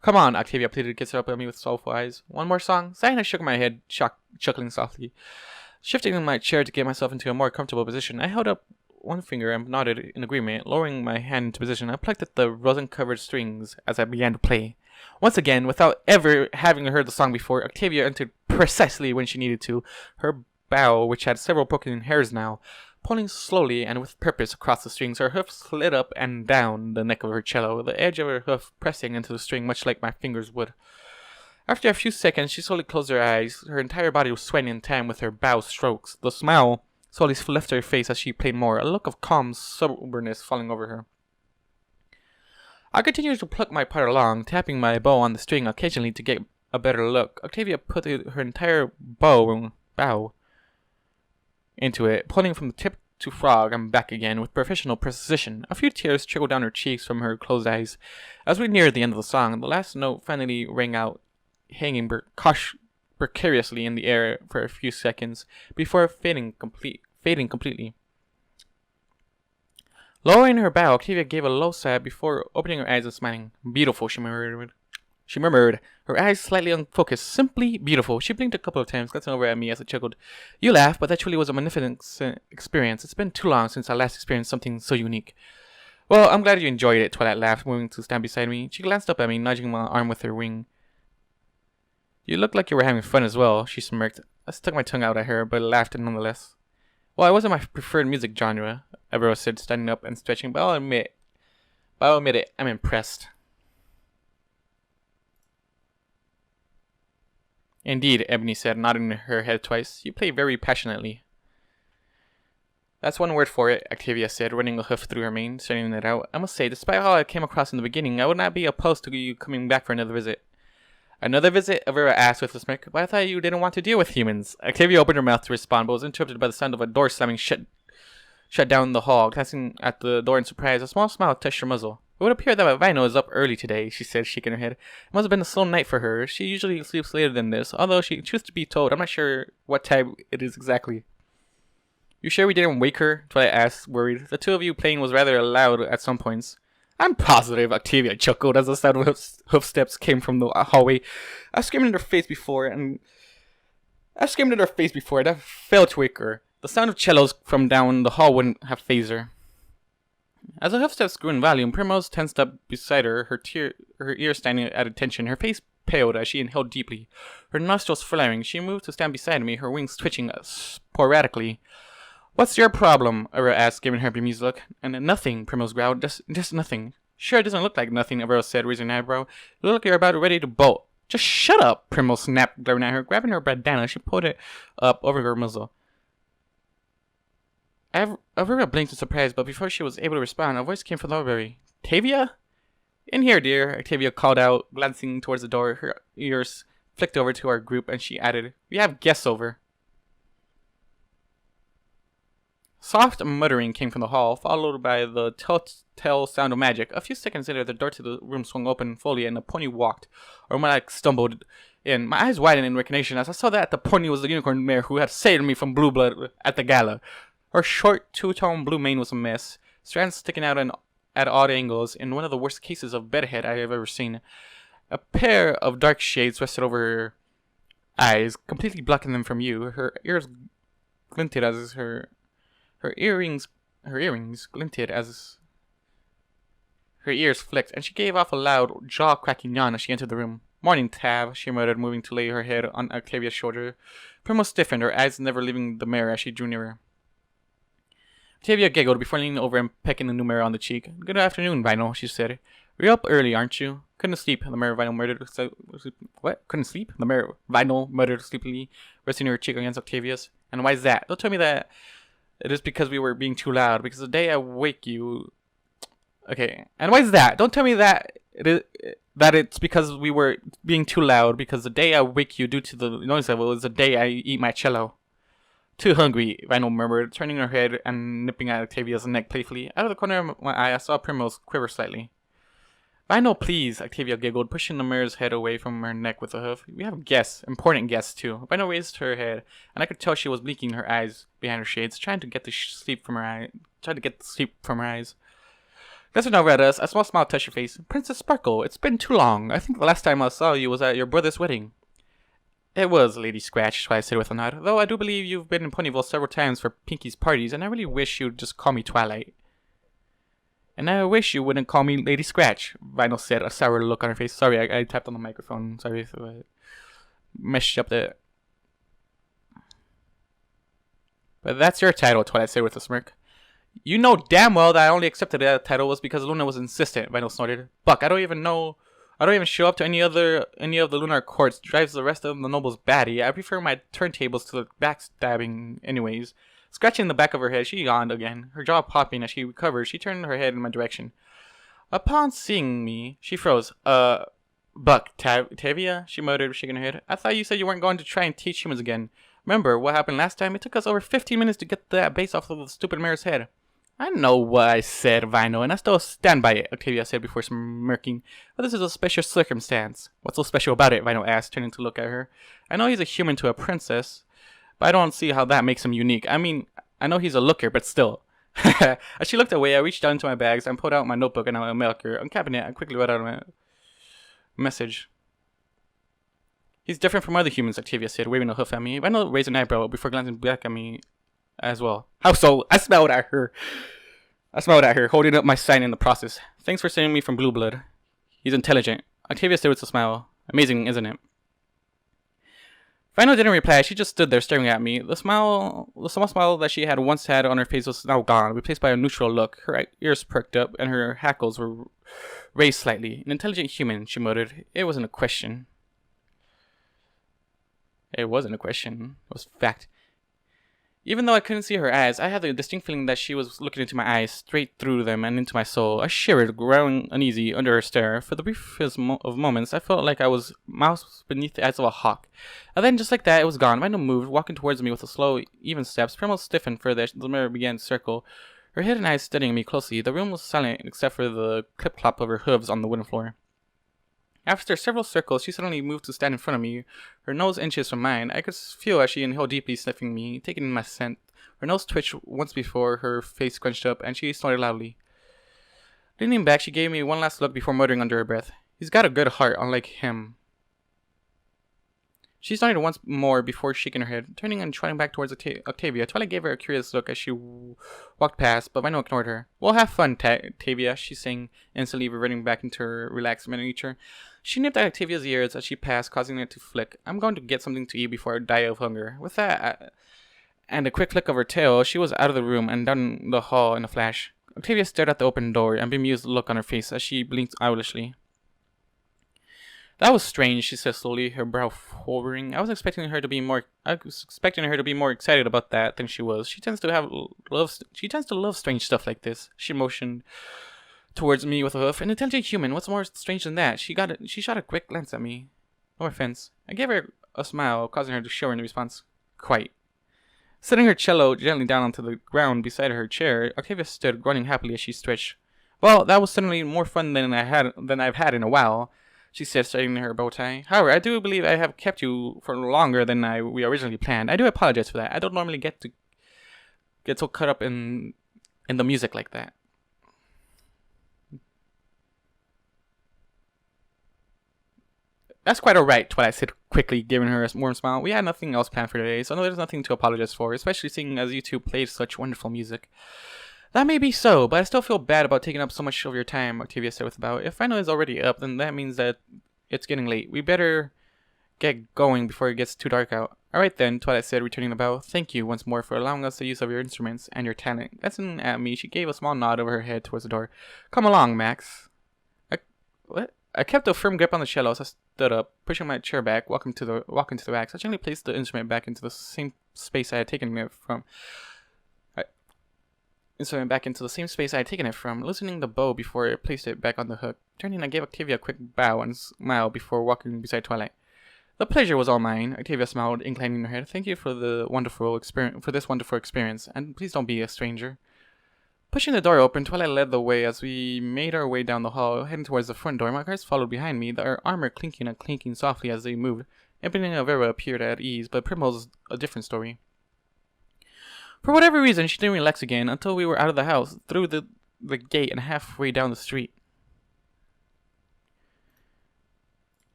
Come on, Octavia pleaded, gets up at me with soulful eyes. One more song? Sighing, I shook my head, chuckling softly. Shifting in my chair to get myself into a more comfortable position, I held up one finger and nodded in agreement. Lowering my hand into position, I plucked at the rosin-covered strings as I began to play. Once again, without ever having heard the song before, Octavia entered precisely when she needed to, her bow, which had several broken hairs now, pulling slowly and with purpose across the strings. Her hoof slid up and down the neck of her cello, the edge of her hoof pressing into the string much like my fingers would. After a few seconds, she slowly closed her eyes. Her entire body was sweating in time with her bow strokes. The smile slowly left her face as she played more, a look of calm soberness falling over her. I continued to pluck my part along, tapping my bow on the string occasionally to get a better look. Octavia put her entire bow into it, pulling from the tip to frog and back again with professional precision. A few tears trickled down her cheeks from her closed eyes. As we neared the end of the song, the last note finally rang out, hanging precariously in the air for a few seconds before fading fading completely. Lowering her bow, Octavia gave a low sigh before opening her eyes and smiling. Beautiful, she murmured. Her eyes slightly unfocused. Simply beautiful. She blinked a couple of times, glancing over at me as I chuckled. You laugh, but that truly was a magnificent experience. It's been too long since I last experienced something so unique. Well, I'm glad you enjoyed it, Twilight laughed, moving to stand beside me. She glanced up at me, nudging my arm with her wing. You look like you were having fun as well, she smirked. I stuck my tongue out at her, but laughed nonetheless. Well, it wasn't my preferred music genre, Evero said, standing up and stretching, but I'll admit it, I'm impressed. Indeed, Ebony said, nodding her head twice. You play very passionately. That's one word for it, Octavia said, running a hoof through her mane, straightening it out. I must say, despite how I came across in the beginning, I would not be opposed to you coming back for another visit. Another visit? Avera asked with a smirk. But I thought you didn't want to deal with humans. Octavia opened her mouth to respond, but was interrupted by the sound of a door slamming shut down the hall. Glancing at the door in surprise, a small smile touched her muzzle. It would appear that Vino is up early today, she said, shaking her head. It must have been a slow night for her. She usually sleeps later than this, although she chooses to be told. I'm not sure what time it is exactly. You sure we didn't wake her? Twilight asked, worried. The two of you playing was rather loud at some points. I'm positive, Octavia chuckled as the sound of hoof steps came from the hallway. I screamed in her face before, and I failed to wake her. The sound of cellos from down the hall wouldn't have phased her. As the hoofsteps grew in volume, Primrose tensed up beside her, her ears standing at attention. Her face paled as she inhaled deeply, her nostrils flaring. She moved to stand beside me, her wings twitching sporadically. What's your problem? Aurora asked, giving her a bemused look. And nothing, Primrose growled. Just nothing. Sure, it doesn't look like nothing, Aurora said, raising an eyebrow. You look like you're about ready to bolt. Just shut up, Primrose snapped, glaring at her. Grabbing her bandana, she pulled it up over her muzzle. Aurora blinked in surprise, but before she was able to respond, a voice came from the library. Tavia? In here, dear, Octavia called out, glancing towards the door. Her ears flicked over to our group, and she added, We have guests over. Soft muttering came from the hall, followed by the telltale sound of magic. A few seconds later, the door to the room swung open fully, and the pony walked, or more like stumbled in. My eyes widened in recognition as I saw that the pony was the unicorn mare who had saved me from blue blood at the gala. Her short, two-tone blue mane was a mess, strands sticking out at odd angles in one of the worst cases of bedhead I have ever seen. A pair of dark shades rested over her eyes, completely blocking them from view. Her ears glinted as her earrings glinted as her ears flicked, and she gave off a loud, jaw-cracking yawn as she entered the room. Morning, Tab, she muttered, moving to lay her head on Octavia's shoulder. Primrose stiffened, her eyes never leaving the mirror as she drew nearer. Octavia giggled before leaning over and pecking the new mirror on the cheek. Good afternoon, Vinyl, she said. You're up early, aren't you? Couldn't sleep, the mirror Vinyl muttered. What? Couldn't sleep? The mirror Vinyl muttered sleepily, resting her cheek against Octavia's. And why's that? Don't tell me that it is because we were being too loud, because the day I wake you... Okay, and why's that? Don't tell me that it's because we were being too loud, because the day I wake you due to the noise level is the day I eat my cello. Too hungry, Vinyl murmured, turning her head and nipping at Octavia's neck playfully. Out of the corner of my eye, I saw Primrose quiver slightly. Vinyl, please, Octavia giggled, pushing the mirror's head away from her neck with a hoof. We have guests, important guests, too. Vinyl raised her head, and I could tell she was blinking her eyes behind her shades, trying to get the sleep from her eyes. Glancing over at us, a small smile touched her face. Princess Sparkle, it's been too long. I think the last time I saw you was at your brother's wedding. It was, Lady Scratch, I said with a nod. Though I do believe you've been in Ponyville several times for Pinky's parties, and I really wish you'd just call me Twilight. And I wish you wouldn't call me Lady Scratch, Vinyl said, a sour look on her face. Sorry, I tapped on the microphone. Sorry if I messed up there. But that's your title, Twilight said with a smirk. You know damn well that I only accepted that title was because Luna was insistent, Vinyl snorted. Buck, I don't even show up to any of the lunar courts. Drives the rest of the nobles batty. I prefer my turntables to the backstabbing anyways. Scratching the back of her head, she yawned again. Her jaw popping as she recovered, she turned her head in my direction. Upon seeing me, she froze. Buck, Tavia? She muttered, shaking her head. I thought you said you weren't going to try and teach humans again. Remember what happened last time? It took us over 15 minutes to get that base off of the stupid mare's head. I know what I said, Vinyl, and I still stand by it, Octavia said before smirking. But this is a special circumstance. What's so special about it? Vinyl asked, turning to look at her. I know he's a human to a princess, but I don't see how that makes him unique. I mean, I know he's a looker, but still. As she looked away, I reached down into my bags and pulled out my notebook and a marker. Uncapping it, I quickly read out a message. He's different from other humans, Octavia said, waving a hoof at me. Randall raised an eyebrow before glancing back at me as well. How so? I smiled at her, holding up my sign in the process. Thanks for sending me from Blue Blood. He's intelligent. Octavia said with a smile. Amazing, isn't it? Randall didn't reply. She just stood there staring at me. The small smile that she had once had on her face was now gone, replaced by a neutral look. Her ears perked up and her hackles were raised slightly. An intelligent human, she muttered. It wasn't a question. It wasn't a question. It was fact. Even though I couldn't see her eyes, I had the distinct feeling that she was looking into my eyes, straight through them and into my soul. I shivered, growing uneasy under her stare. For the briefest of moments, I felt like I was mouse beneath the eyes of a hawk. And then, just like that, it was gone. Randall moved, walking towards me with a slow, even steps. Primrose stiffened further as the mirror began to circle, her hidden eyes studying me closely. The room was silent except for the clip-clop of her hooves on the wooden floor. After several circles, she suddenly moved to stand in front of me, her nose inches from mine. I could feel as she inhaled deeply, sniffing me, taking in my scent. Her nose twitched once before her face scrunched up, and she snorted loudly. Leaning back, she gave me one last look before muttering under her breath. He's got a good heart, unlike him. She snorted once more before shaking her head, turning and trotting back towards Octavia. Twilight gave her a curious look as she walked past, but Rhino ignored her. We'll have fun, Octavia, she sang, instantly reverting back into her relaxed nature. She nipped at Octavia's ears as she passed, causing it to flick. I'm going to get something to eat before I die of hunger. With that, and a quick flick of her tail, she was out of the room and down the hall in a flash. Octavia stared at the open door, and bemused look on her face as she blinked owlishly. That was strange, she said slowly, her brow hovering. I was expecting her to be more excited about that than she was. She tends to love strange stuff like this. She motioned towards me with a hoof. An intelligent human, what's more strange than that? She shot a quick glance at me. No offense. I gave her a smile, causing her to show in response. Quite. Setting her cello gently down onto the ground beside her chair, Octavia stood, grunting happily as she stretched. Well, that was certainly more fun than I've had in a while, she said, straightening her bow tie. However, I do believe I have kept you for longer than we originally planned. I do apologize for that. I don't normally get so caught up in the music like that. That's quite alright, Twilight said quickly, giving her a warm smile. We had nothing else planned for today, so there's nothing to apologize for, especially seeing as you two played such wonderful music. That may be so, but I still feel bad about taking up so much of your time, Octavia said with a bow. If Rhino is already up, then that means that it's getting late. We better get going before it gets too dark out. Alright then, Twilight said, returning the bow. Thank you once more for allowing us the use of your instruments and your talent. Glancing at me, she gave a small nod over her head towards the door. Come along, Max. What? I kept a firm grip on the cello as I stood up, pushing my chair back, walking to the rack. I gently placed the instrument back into the same space I had taken it from. Loosening the bow before I placed it back on the hook. Turning, I gave Octavia a quick bow and smile before walking beside Twilight. The pleasure was all mine, Octavia smiled, inclining her head. Thank you for this wonderful experience, and please don't be a stranger. Pushing the door open, Twilight led the way as we made our way down the hall, heading towards the front door. My guards followed behind me, their armor clinking softly as they moved. Ebony and Vera appeared at ease, but Primrose was a different story. For whatever reason, she didn't relax again until we were out of the house, through the gate, and halfway down the street.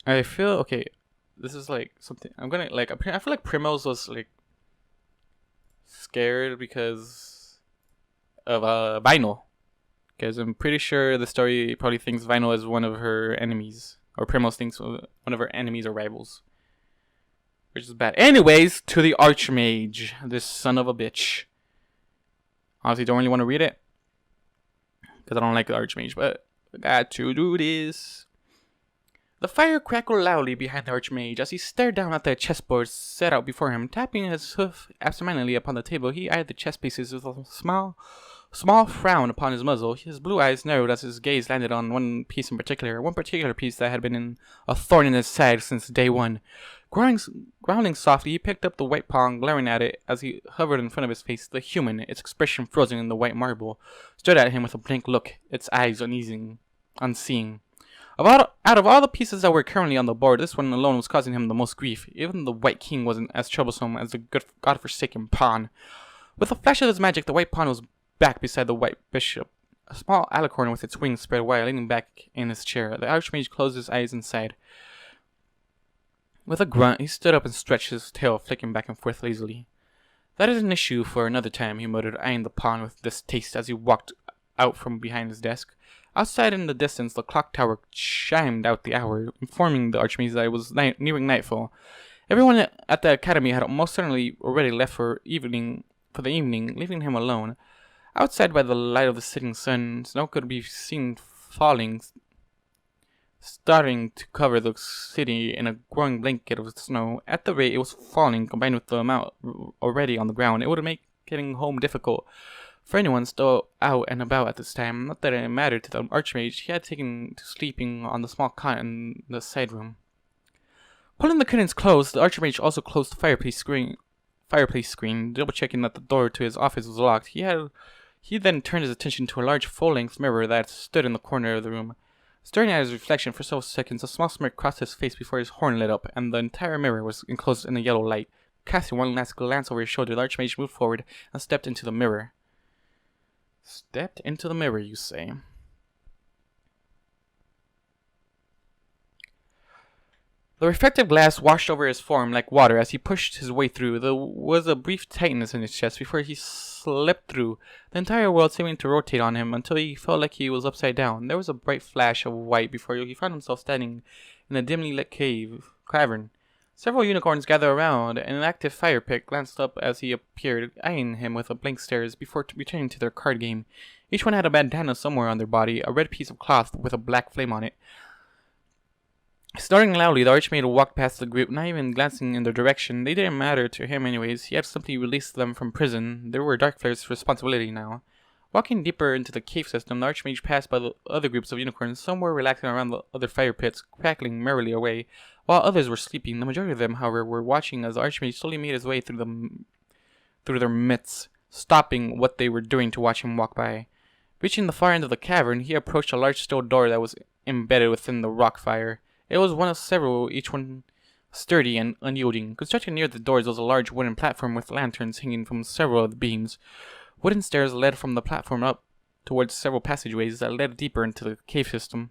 I feel okay. This is like something I'm gonna like. I feel like Primrose was like scared because of Vinyl, because I'm pretty sure the story probably thinks Vinyl is one of her enemies, or Primrose thinks one of her enemies or rivals, which is bad. Anyways, to the Archmage, this son of a bitch. Honestly, don't really want to read it because I don't like the Archmage, but I got to do this. The fire crackled loudly behind the Archmage as he stared down at the chessboard set out before him. Tapping his hoof absentmindedly upon the table, he eyed the chess pieces with a small frown upon his muzzle. His blue eyes narrowed as his gaze landed on one piece in particular, piece that had been a thorn in his side since day one. Growling softly, he picked up the white pawn, glaring at it as he hovered in front of his face. The human, its expression frozen in the white marble, stood at him with a blank look, its eyes unseeing. Out of all the pieces that were currently on the board, this one alone was causing him the most grief. Even the White King wasn't as troublesome as the godforsaken pawn. With a flash of his magic, the white pawn was back beside the white bishop. A small alicorn with its wings spread wide, leaning back in his chair. The archmage closed his eyes and sighed. With a grunt, he stood up and stretched his tail, flicking back and forth lazily. That is an issue for another time, he muttered, eyeing the pawn with distaste as he walked out from behind his desk. Outside in the distance, the clock tower chimed out the hour, informing the archmage that it was nearing nightfall. Everyone at the academy had most certainly already left for the evening, leaving him alone. Outside, by the light of the setting sun, snow could be seen falling, starting to cover the city in a growing blanket of snow. At the rate it was falling, combined with the amount already on the ground, it would make getting home difficult for anyone still out and about at this time. Not that it mattered to the archmage. He had taken to sleeping on the small cot in the side room. Pulling the curtains closed, the archmage also closed the fireplace screen, double-checking that the door to his office was locked. He then turned his attention to a large full-length mirror that stood in the corner of the room. Staring at his reflection for several seconds, a small smirk crossed his face before his horn lit up, and the entire mirror was enclosed in a yellow light. Casting one last glance over his shoulder, the archmage moved forward and stepped into the mirror. Stepped into the mirror, you say? The reflective glass washed over his form like water as he pushed his way through. There was a brief tightness in his chest before he slipped through, the entire world seeming to rotate on him until he felt like he was upside down. There was a bright flash of white before he found himself standing in a dimly lit cavern. Several unicorns gathered around, and an active fire pit glanced up as he appeared, eyeing him with a blank stares before returning to their card game. Each one had a bandana somewhere on their body, a red piece of cloth with a black flame on it. Snorting loudly, the archmage walked past the group, not even glancing in their direction. They didn't matter to him anyways. He had simply released them from prison. They were Darkflare's responsibility now. Walking deeper into the cave system, the archmage passed by the other groups of unicorns. Some were relaxing around the other fire pits, crackling merrily away, while others were sleeping. The majority of them, however, were watching as the archmage slowly made his way through their midst, stopping what they were doing to watch him walk by. Reaching the far end of the cavern, he approached a large stone door that was embedded within the rock fire. It was one of several, each one sturdy and unyielding. Constructed near the doors was a large wooden platform with lanterns hanging from several of the beams. Wooden stairs led from the platform up towards several passageways that led deeper into the cave system.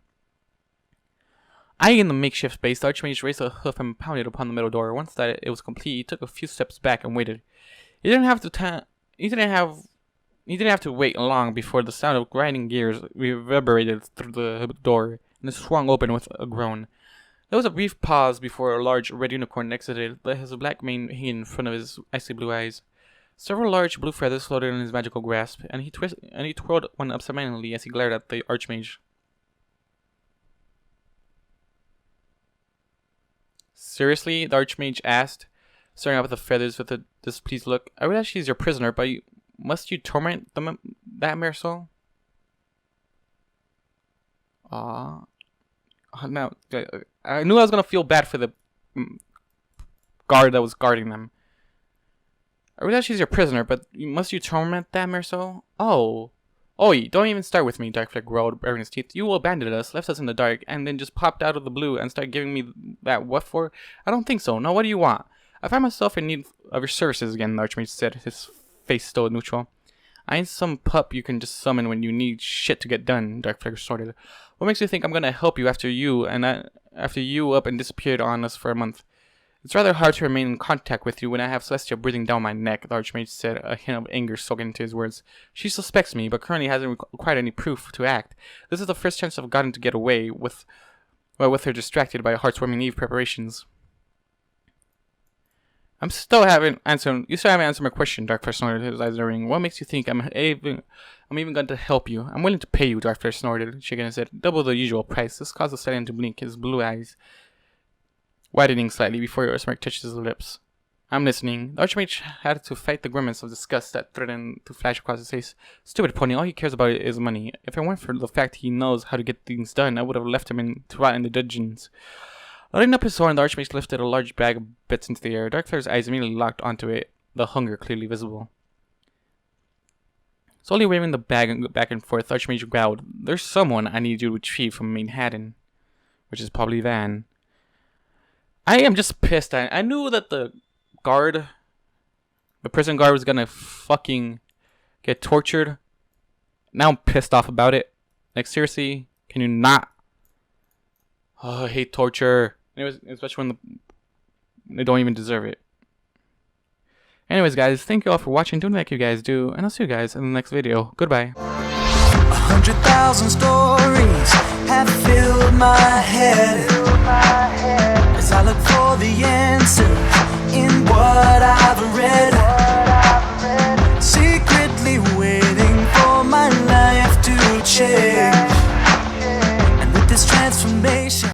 Eyeing the makeshift space, the archmage raised a hoof and pounded upon the middle door. Once that it was complete, he took a few steps back and waited. He didn't have to wait long before the sound of grinding gears reverberated through the door, and it swung open with a groan. There was a brief pause before a large red unicorn exited, his black mane hanging in front of his icy blue eyes. Several large blue feathers floated in his magical grasp, and he twirled one absentmindedly as he glared at the archmage. Seriously? The archmage asked, staring up at the feathers with a displeased look. I realize she's your prisoner, but must you torment that mere soul? Now, I knew I was gonna feel bad for the guard that was guarding them. I realize she's your prisoner, but must you torment that mere soul? Oh, don't even start with me, Darkflare growled, baring his teeth. You abandoned us, left us in the dark, and then just popped out of the blue and started giving me that what for? I don't think so. Now what do you want? I find myself in need of your services again, the archmage said, his face still neutral. I ain't some pup you can just summon when you need shit to get done, Darkflare snorted. What makes you think I'm gonna help you after you up and disappeared on us for a month? It's rather hard to remain in contact with you when I have Celestia breathing down my neck, the archmage said, a hint of anger soaking into his words. She suspects me, but currently hasn't required any proof to act. This is the first chance I've gotten to get away with her distracted by heartwarming Eve preparations. You still haven't answered my question, Darkflare snorted, his eyes narrowing. What makes you think I'm even going to help you? I'm willing to pay you, Darkflare snorted, shaking his head. Double the usual price. This caused the stallion to blink, his blue eyes widening slightly before a smirk touched his lips. I'm listening. The archmage had to fight the grimace of disgust that threatened to flash across his face. Stupid pony, all he cares about is money. If it weren't for the fact he knows how to get things done, I would have left him to rot in the dungeons. Loading up his horn, the archmage lifted a large bag of bits into the air. Darkflare's eyes immediately locked onto it, the hunger clearly visible. Slowly waving the bag back and forth, the archmage growled, There's someone I need you to retrieve from Manhattan. Which is probably Van. I am just pissed. I knew that the guard The prison guard was gonna fucking get tortured. Now I'm pissed off about it. Like, seriously, can you not? Oh, I hate torture. Anyways, especially when they don't even deserve it. Anyways, guys, thank you all for watching. Don't like you guys do, and I'll see you guys in the next video. Goodbye. 100,000 stories have filled my head as I look for the answers in what I've read. Secretly waiting for my life to change, and with this transformation